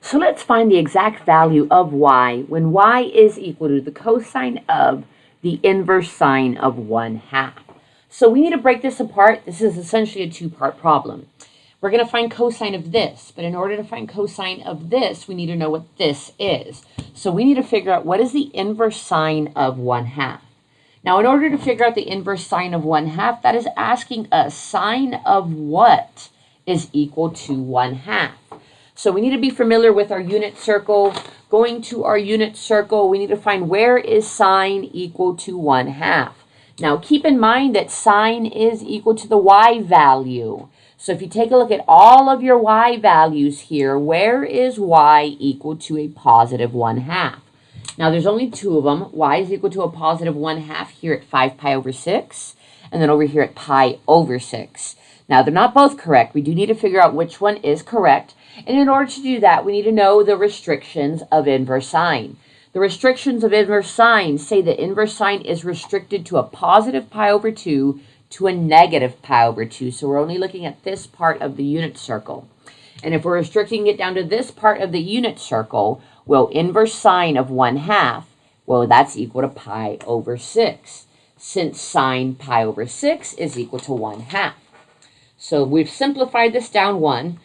So let's find the exact value of y when y is equal to the cosine of the inverse sine of 1/2. So we need to break this apart. This is essentially a two-part problem. We're going to find cosine of this, but in order to find cosine of this, we need to know what this is. So we need to figure out what is the inverse sine of 1/2. Now, in order to figure out the inverse sine of 1/2, that is asking us sine of what is equal to 1/2. So we need to be familiar with our unit circle. Going to our unit circle, we need to find where is sine equal to 1/2. Now, keep in mind that sine is equal to the y value. So if you take a look at all of your y values here, where is y equal to a positive 1/2? Now, there's only two of them. Y is equal to a positive 1/2 here at 5 pi over 6, and then over here at pi over 6. Now, they're not both correct. We do need to figure out which one is correct. And in order to do that, we need to know the restrictions of inverse sine. The restrictions of inverse sine say that inverse sine is restricted to a positive pi over 2 to a negative pi over 2. So we're only looking at this part of the unit circle. And if we're restricting it down to this part of the unit circle, well, inverse sine of 1/2, well, that's equal to pi over 6, since sine pi over 6 is equal to 1/2. So we've simplified this down one.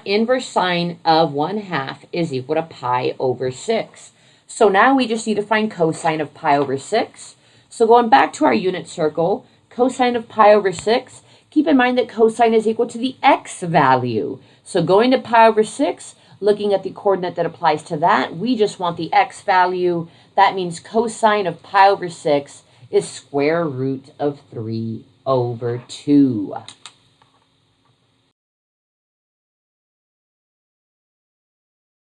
Inverse sine of 1/2 is equal to pi over 6. So now we just need to find cosine of pi over 6. So going back to our unit circle, cosine of pi over 6, keep in mind that cosine is equal to the x value. So going to pi over 6, looking at the coordinate that applies to that, we just want the x value. That means cosine of pi over 6 is square root of 3 over 2.